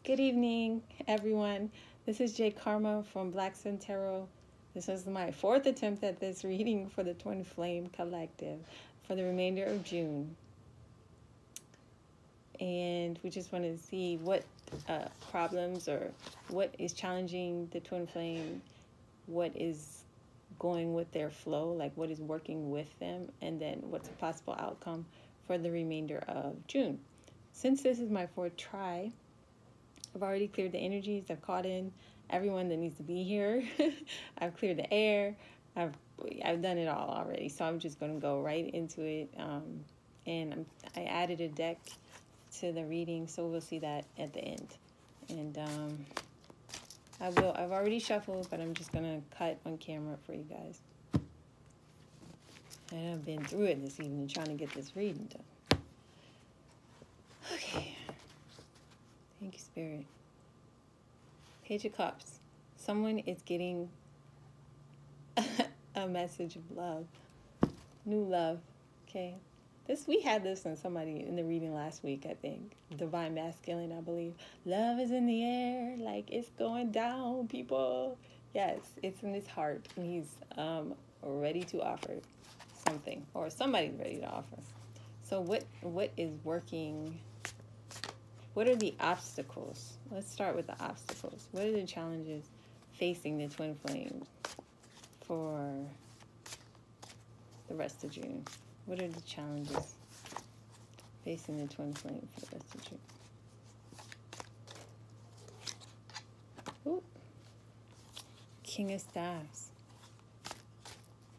Good evening, everyone. This is Kharma from Black Sun Tarot. This is my fourth attempt at this reading for the Twin Flame Collective for the remainder of June. And we just wanted to see what problems or what is challenging the Twin Flame, what is going with their flow, like what is working with them, and then what's a possible outcome for the remainder of June. Since this is my fourth try, I've already cleared the energies. I've caught in everyone that needs to be here. I've cleared the air. I've done it all already. So I'm just going to go right into it. I added a deck to the reading, so we'll see that at the end. And I've already shuffled, but I'm just going to cut on camera for you guys. And I've been through it this evening trying to get this reading done. Okay. Thank you, Spirit. Page of Cups. Someone is getting a message of love. New love. Okay. We had this on somebody in the reading last week, I think. Divine Masculine, I believe. Love is in the air, like it's going down, people. Yes, it's in his heart. And he's ready to offer something. Or somebody's ready to offer. So what is working? What are the obstacles? Let's start with the obstacles. What are the challenges facing the Twin Flames for the rest of June? What are the challenges facing the Twin Flame for the rest of June? Ooh. King of Staves.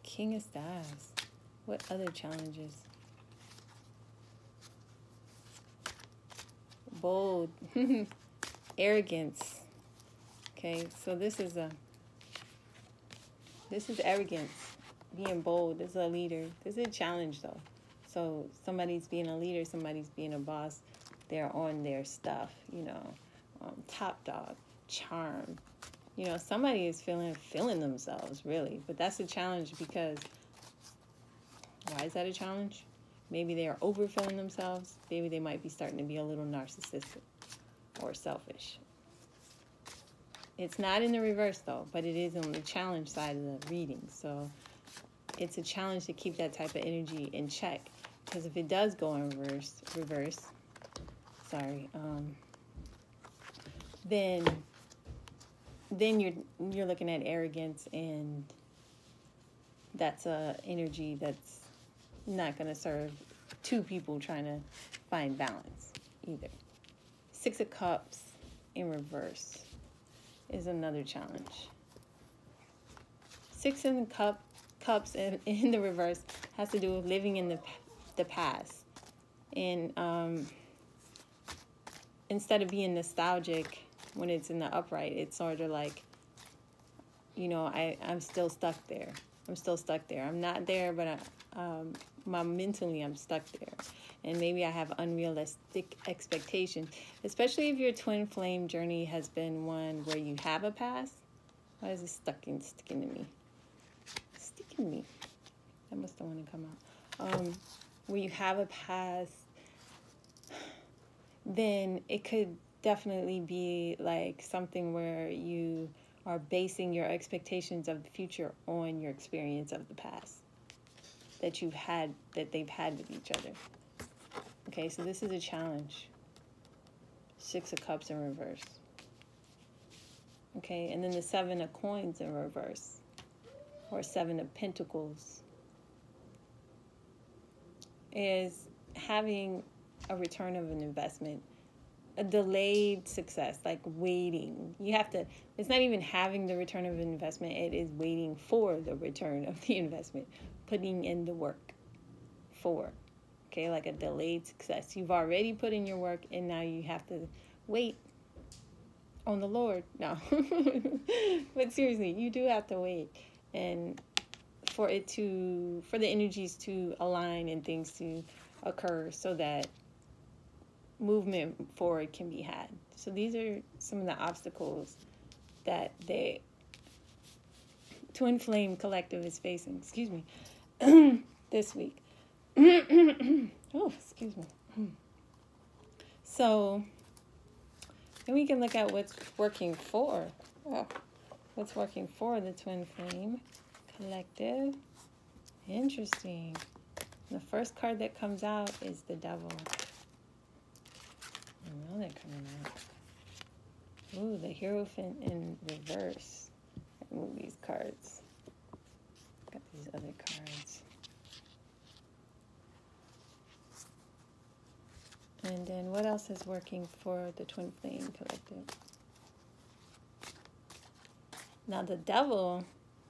King of Staves. What other challenges? Bold. Arrogance. Okay, so this is arrogance. Being bold. This is a leader. This is a challenge, though. So somebody's being a leader, somebody's being a boss. They're on their stuff, top dog, charm. Somebody is feeling themselves, really. But that's a challenge because, why is that a challenge? Maybe they are overfilling themselves. Maybe they might be starting to be a little narcissistic or selfish. It's not in the reverse, though, but it is on the challenge side of the reading. So it's a challenge to keep that type of energy in check. Because if it does go in reverse, then you're looking at arrogance, and that's a energy that's not going to serve two people trying to find balance either. Six of Cups in reverse is another challenge. Six of Cups in the reverse has to do with living in the past. And instead of being nostalgic when it's in the upright, it's sort of like, I'm still stuck there. I'm not there, but mentally I'm stuck there. And maybe I have unrealistic expectations, especially if your twin flame journey has been one where you have a past. Why is it sticking to me? Sticking me. That must don't want to come out. Where you have a past, then it could definitely be like something where you are basing your expectations of the future on your experience of the past that they've had with each other. Okay, so this is a challenge. Six of Cups in reverse. Okay, and then the Seven of Coins in reverse, or Seven of Pentacles, is having a return of an investment, a delayed success, like waiting. It's not even having the return of an investment, it is waiting for the return of the investment, putting in the work for. Okay, like a delayed success. You've already put in your work, and now you have to wait on the Lord. No. But seriously, you do have to wait. And for the energies to align and things to occur so that movement forward can be had. So these are some of the obstacles that the Twin Flame Collective is facing. Excuse me. This week. Oh, excuse me. So And we can look at what's working for. Oh, what's working for the twin flame collective. Interesting. The first card that comes out is the devil. I know they're coming out. Ooh, the Hierophant in reverse. Move these cards. Got these other cards. And then what else is working for the twin flame collective? Now the devil,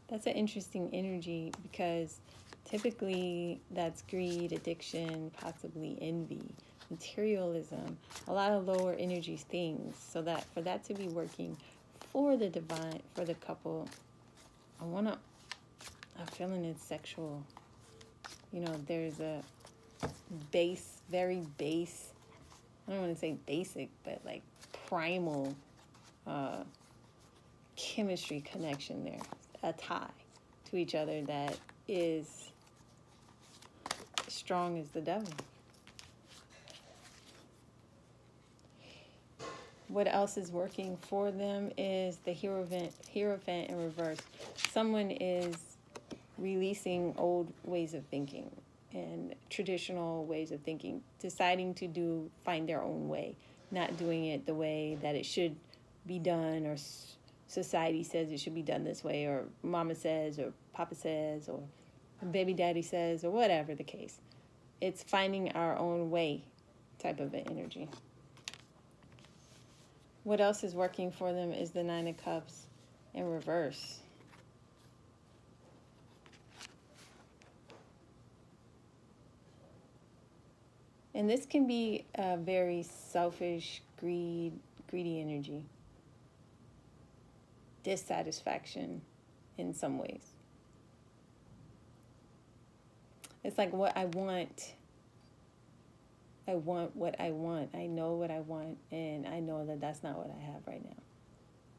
that's an interesting energy because typically that's greed, addiction, possibly envy, materialism, a lot of lower energy things. So that for that to be working for the divine, for the couple, I'm feeling it's sexual. You know, there's a base, very base, I don't want to say basic, but like primal chemistry connection there, a tie to each other that is strong as the devil. What else is working for them is the Hierophant in reverse. Someone is releasing old ways of thinking and traditional ways of thinking, deciding to find their own way, not doing it the way that it should be done, or society says it should be done this way, or mama says, or papa says, or baby daddy says, or whatever the case. It's finding our own way type of an energy. What else is working for them is the Nine of Cups in reverse. And this can be a very selfish, greedy energy. Dissatisfaction in some ways. It's like what I want. I want what I want. I know what I want, and I know that that's not what I have right now.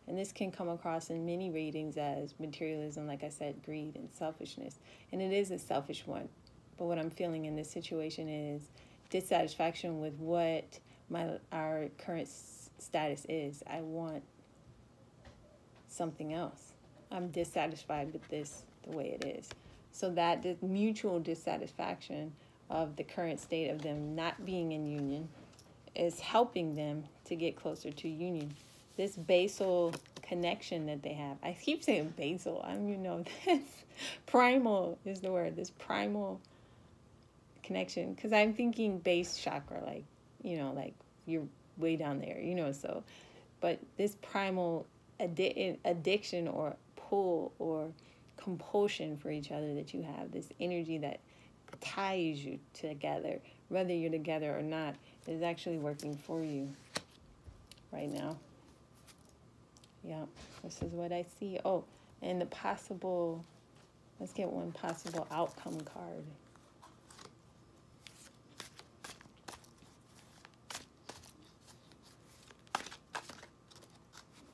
And this can come across in many readings as materialism, like I said, greed and selfishness. And it is a selfish one. But what I'm feeling in this situation is dissatisfaction with what our current status is. I want something else. I'm dissatisfied with this the way it is. So that the mutual dissatisfaction of the current state of them not being in union is helping them to get closer to union. This basal connection that they have. I keep saying basal. I don't even know if that's primal is the word. This primal connection. Because I'm thinking base chakra, like, you know, like you're way down there, you know, so. But this primal addiction or pull or compulsion for each other that you have, this energy that ties you together, whether you're together or not, is actually working for you right now. Yeah, this is what I see. Oh, and the possible, let's get one possible outcome card.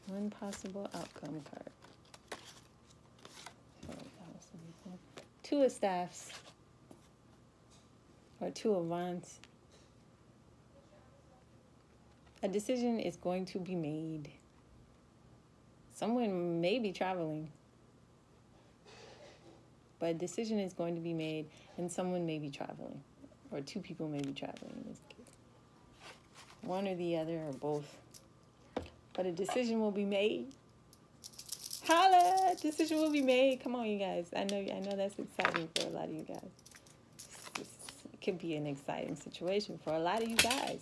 One possible outcome card. Two of Staffs. Or Two of Wands. A decision is going to be made. Someone may be traveling. But a decision is going to be made, and someone may be traveling. Or two people may be traveling in this case. One or the other, or both. But a decision will be made. Holla! Decision will be made. Come on, you guys. I know that's exciting for a lot of you guys. It could be an exciting situation for a lot of you guys.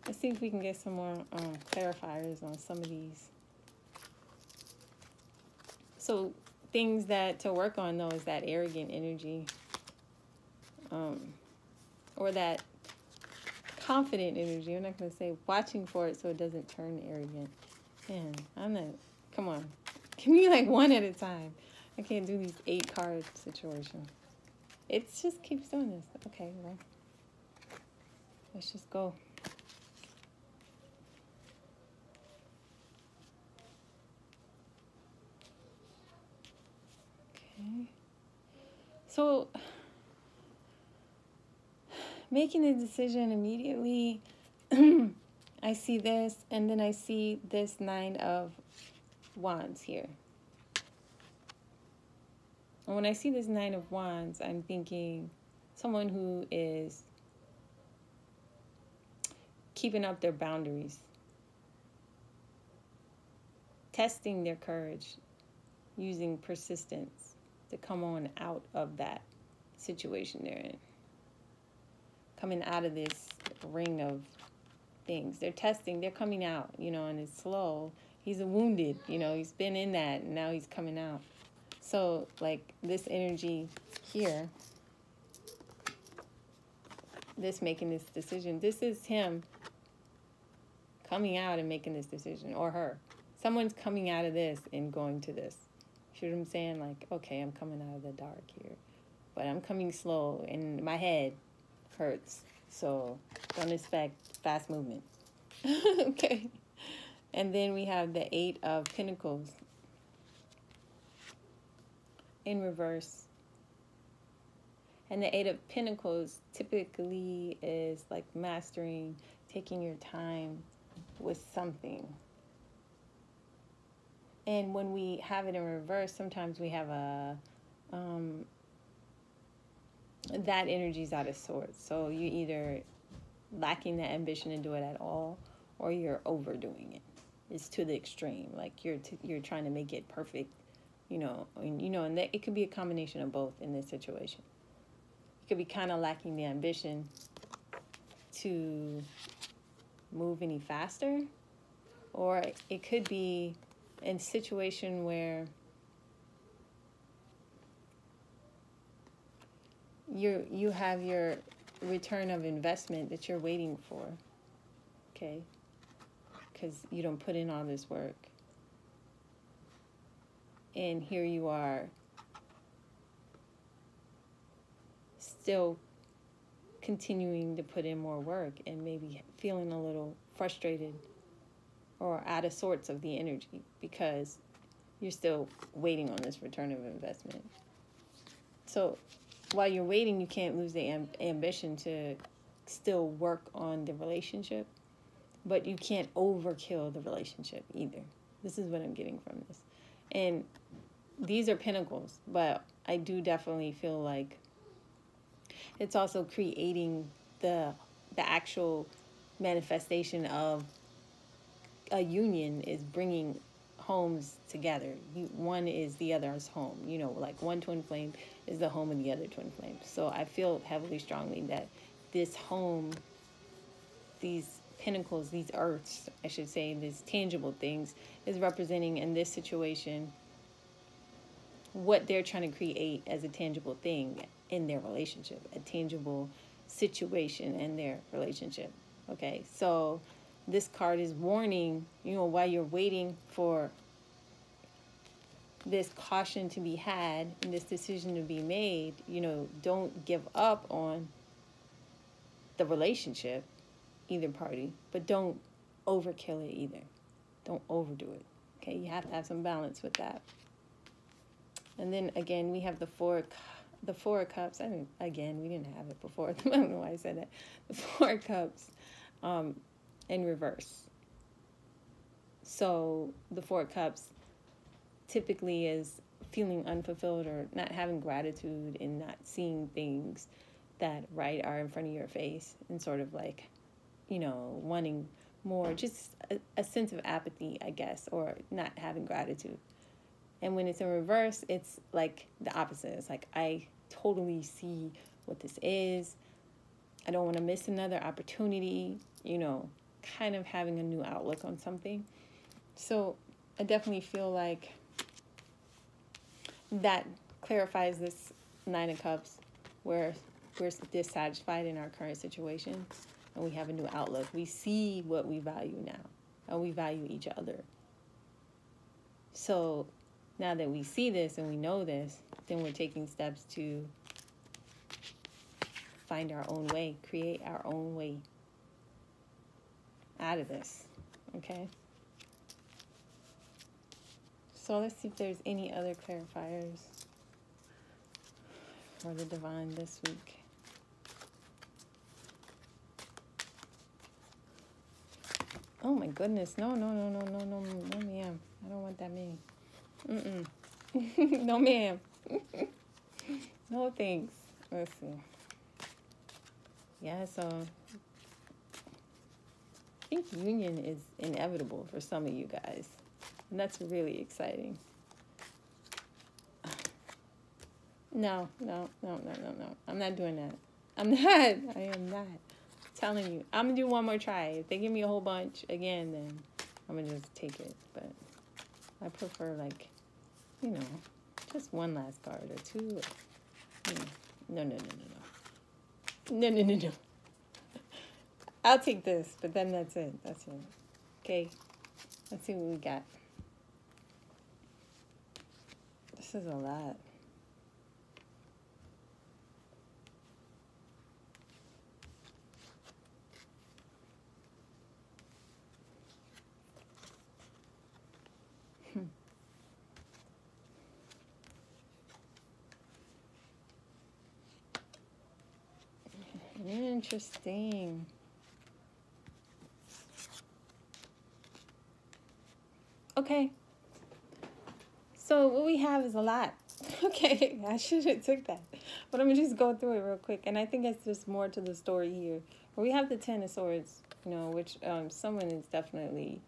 Let's see if we can get some more clarifiers on some of these. So things that to work on, though, is that arrogant energy. Or that confident energy. I'm not going to say watching for it so it doesn't turn arrogant. Man, I'm not, come on. Give me like one at a time. I can't do these 8 card situation. It just keeps doing this. Okay, well, let's just go. Okay. So, making a decision immediately, I I see this, and then I see this Nine of Wands here. And when I see this Nine of Wands, I'm thinking someone who is keeping up their boundaries, testing their courage, using persistence to come on out of that situation they're in. Coming out of this ring of things. They're testing, they're coming out, and it's slow. He's a wounded, he's been in that, and now he's coming out. So, like, this energy here, this making this decision, this is him coming out and making this decision, or her. Someone's coming out of this and going to this. You know what I'm saying? Like, okay, I'm coming out of the dark here, but I'm coming slow, and my head hurts. So don't expect fast movement. Okay. And then we have the Eight of Pentacles in reverse. And the Eight of Pentacles typically is like mastering, taking your time with something. And when we have it in reverse, sometimes we have that energy's out of sorts. So you either lacking the ambition to do it at all, or you're overdoing it. It's to the extreme. Like you're trying to make it perfect, and it could be a combination of both in this situation. You could be kind of lacking the ambition to move any faster, or it could be in a situation where you have your return of investment that you're waiting for, okay? Because you don't put in all this work. And here you are still continuing to put in more work and maybe feeling a little frustrated or out of sorts of the energy because you're still waiting on this return of investment. So while you're waiting, you can't lose the ambition to still work on the relationship, but you can't overkill the relationship either. This is what I'm getting from this. And these are pentacles, but I do definitely feel like it's also creating the actual manifestation of a union is bringing homes together. One is the other's home. Like one twin flame is the home of the other twin flame. So I feel heavily strongly that this home, these pentacles, these earths, I should say, these tangible things, is representing in this situation what they're trying to create as a tangible thing in their relationship, a tangible situation in their relationship. Okay, so this card is warning, while you're waiting for this caution to be had and this decision to be made, don't give up on the relationship, either party, but don't overkill it either. Don't overdo it. Okay, you have to have some balance with that. And then again, we have the Four of Cups. Again, we didn't have it before. I don't know why I said that. The Four of Cups in reverse. So the Four of Cups typically is feeling unfulfilled or not having gratitude and not seeing things that are in front of your face, and sort of like, wanting more, just a sense of apathy, I guess, or not having gratitude. And when it's in reverse, it's like the opposite. It's like, I totally see what this is. I don't want to miss another opportunity, kind of having a new outlook on something. So I definitely feel like that clarifies this Nine of Cups, where we're dissatisfied in our current situation and we have a new outlook. We see what we value now, and we value each other. So now that we see this and we know this, then we're taking steps to find our own way, create our own way out of this, okay? So let's see if there's any other clarifiers for the divine this week. Oh my goodness. No, no, no, no, no, no, no, ma'am. I don't want that many. Mm-mm. No, ma'am. No thanks. Let's see. Yeah, so I think union is inevitable for some of you guys. And that's really exciting. No, no, no, no, no, no. I'm not doing that. I'm not. I am not. I'm telling you. I'm going to do one more try. If they give me a whole bunch again, then I'm going to just take it. But I prefer, like, you know, just one last card or two. Or, you know. No, no, no, no, no. No, no, no, no. I'll take this, but then that's it. That's it. Okay. Let's see what we got. This is a lot. Interesting. Okay. So what we have is a lot. Okay, I should have took that. But I'm going to just go through it real quick. And I think it's just more to the story here. We have the Ten of Swords, you know, which someone is definitely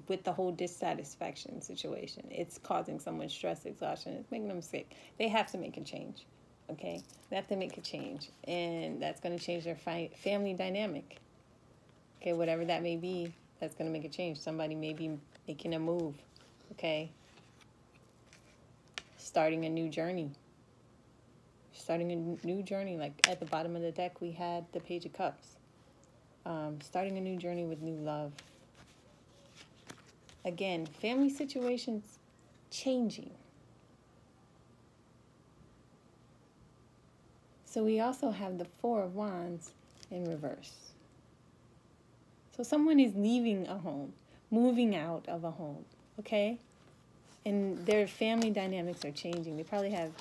with the whole dissatisfaction situation. It's causing someone stress, exhaustion. It's making them sick. They have to make a change. Okay? They have to make a change. And that's going to change their family dynamic. Okay, whatever that may be, that's going to make a change. Somebody may be making a move. Okay? Starting a new journey. Starting a new journey. Like at the bottom of the deck, we had the Page of Cups. Starting a new journey with new love. Again, family situations changing. So we also have the Four of Wands in reverse. So someone is leaving a home, moving out of a home, okay? And their family dynamics are changing. They probably have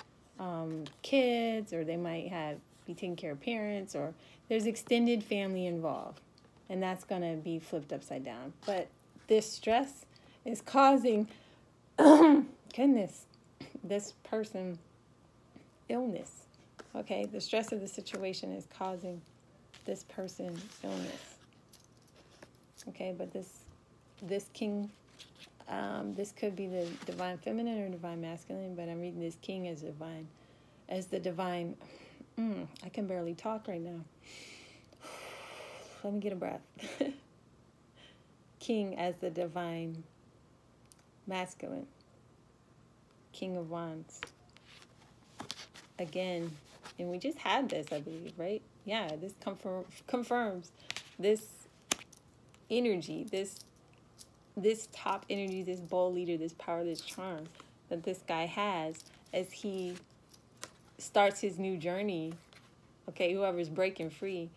kids, or they might be taking care of parents, or there's extended family involved. And that's going to be flipped upside down. But this stress is causing, goodness, this person illness. Okay, the stress of the situation is causing this person illness. Okay, but this king, this could be the divine feminine or divine masculine, but I'm reading this king as divine, as the divine. I can barely talk right now. Let me get a breath. King as the divine masculine. King of Wands. Again, and we just had this, I believe, right? Yeah, this confirms this energy, this top energy, this bold leader, this power, this charm that this guy has as he starts his new journey. Okay, whoever's breaking free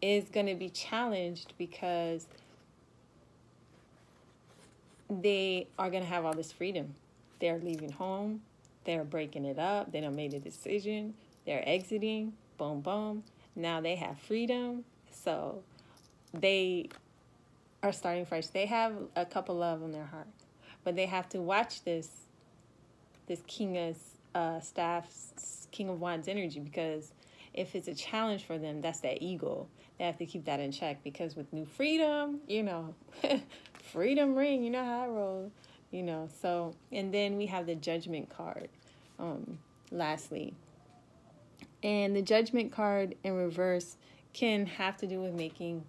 is going to be challenged because they are going to have all this freedom. They're leaving home. They're breaking it up. They done made a decision. They're exiting. Boom, boom. Now they have freedom. So they are starting fresh. They have a cup of love in their heart. But they have to watch this King of Staffs, King of Wands energy, because if it's a challenge for them, that's that ego. They have to keep that in check, because with new freedom, you know, freedom ring, you know how I roll, you know. So, and then we have the Judgment card, lastly. And the Judgment card in reverse can have to do with making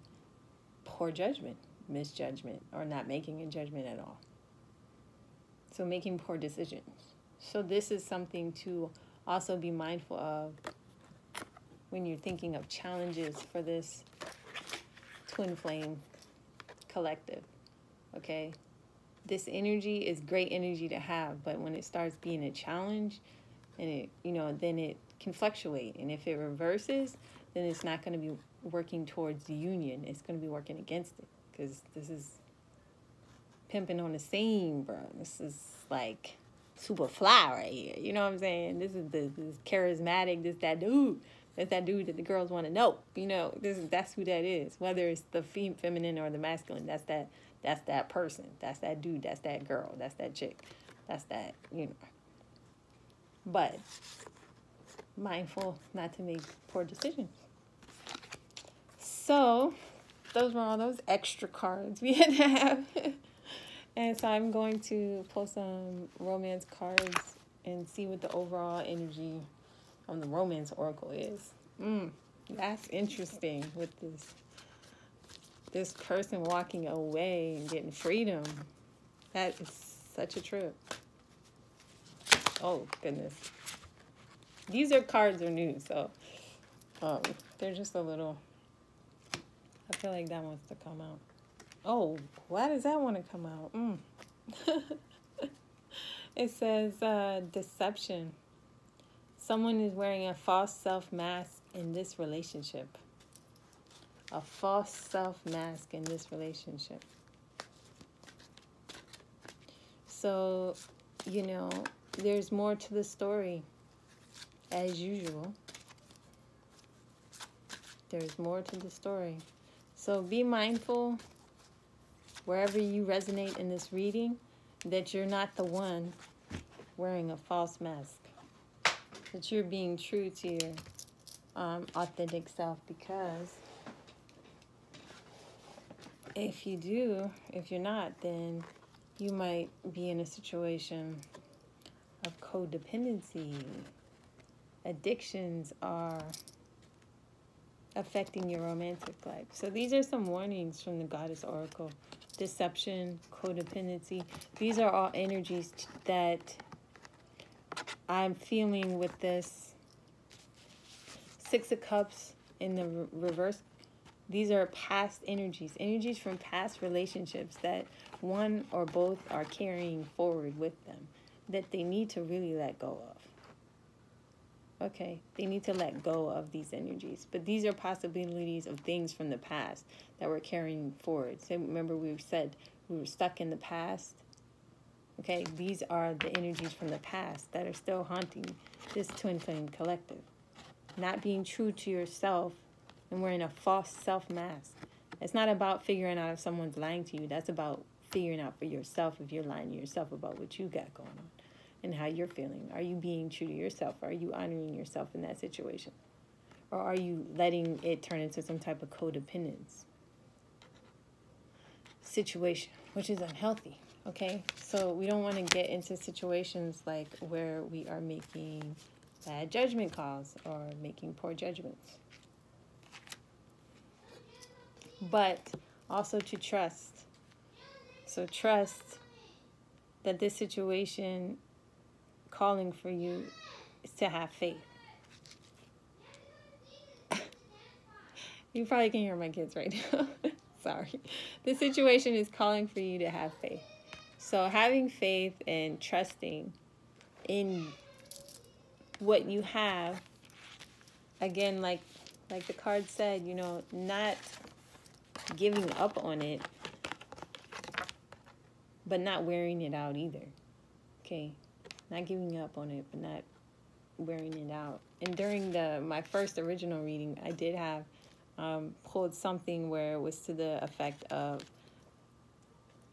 poor judgment, misjudgment, or not making a judgment at all. So making poor decisions. So this is something to also be mindful of when you're thinking of challenges for this twin flame collective. Okay? This energy is great energy to have, but when it starts being a challenge, and it, you know, then it can fluctuate. And if it reverses, then it's not going to be working towards the union. It's going to be working against it, because this is pimping on the scene, bro. This is like super fly right here. You know what I'm saying? This is this charismatic, that dude. It's that dude that the girls want to know. You know, that's who that is. Whether it's the feminine or the masculine, that's that person. That's that dude. That's that girl. That's that chick. That's that, you know. But mindful not to make poor decisions. So those were all those extra cards we had to have. And so I'm going to pull some romance cards and see what the overall energy on the romance oracle is. That's interesting with this person walking away and getting freedom. That is such a trip. Oh, goodness. These cards are new, so they're just a little... I feel like that wants to come out. Oh, why does that want to come out? It says deception. Someone is wearing a false self mask in this relationship. A false self mask in this relationship. So, you know, there's more to the story, as usual. There's more to the story. So be mindful, wherever you resonate in this reading, that you're not the one wearing a false mask. That you're being true to your authentic self, because if you're not, then you might be in a situation of codependency. Addictions are affecting your romantic life. So these are some warnings from the Goddess Oracle. Deception, codependency. These are all energies that I'm feeling with this Six of Cups in the reverse. These are past energies from past relationships that one or both are carrying forward with them, that they need to really let go of. Okay, they need to let go of these energies. But these are possibilities of things from the past that we're carrying forward. So remember, we said we were stuck in the past. Okay, these are the energies from the past that are still haunting this twin flame collective. Not being true to yourself and wearing a false self mask. It's not about figuring out if someone's lying to you. That's about figuring out for yourself if you're lying to yourself about what you got going on and how you're feeling. Are you being true to yourself? Are you honoring yourself in that situation? Or are you letting it turn into some type of codependence situation, which is unhealthy? Okay, so we don't want to get into situations like where we are making bad judgment calls or making poor judgments. But also to trust. So trust that this situation calling for you is to have faith. You probably can hear my kids right now. Sorry. This situation is calling for you to have faith. So having faith and trusting in what you have, again, like the card said, you know, not giving up on it, but not wearing it out either. Okay? Not giving up on it, but not wearing it out. And during my first original reading, I did have pulled something where it was to the effect of,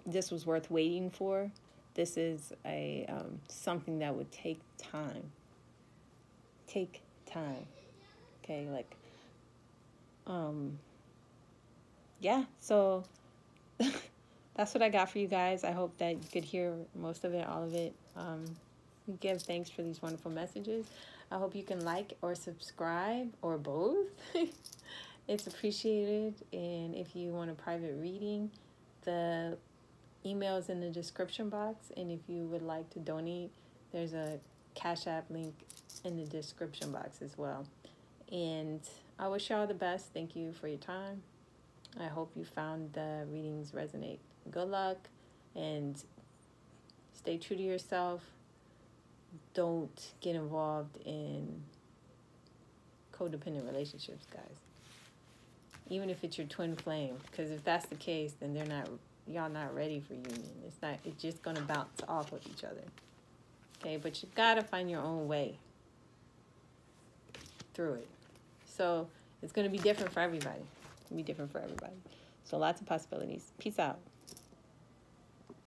this was worth waiting for. This is a something that would take time. Take time. Okay, like, yeah, so that's what I got for you guys. I hope that you could hear most of it, all of it. Give thanks for these wonderful messages. I hope you can like or subscribe or both. It's appreciated. And if you want a private reading, the email is in the description box. And if you would like to donate, there's a Cash App link in the description box as well. And I wish y'all the best. Thank you for your time. I hope you found the readings resonate. Good luck and stay true to yourself. Don't get involved in codependent relationships, guys. Even if it's your twin flame, because if that's the case, then y'all not ready for union. It's just gonna bounce off of each other. Okay, but you gotta find your own way through it. So it's going to be different for everybody. It's going to be different for everybody. So lots of possibilities. Peace out.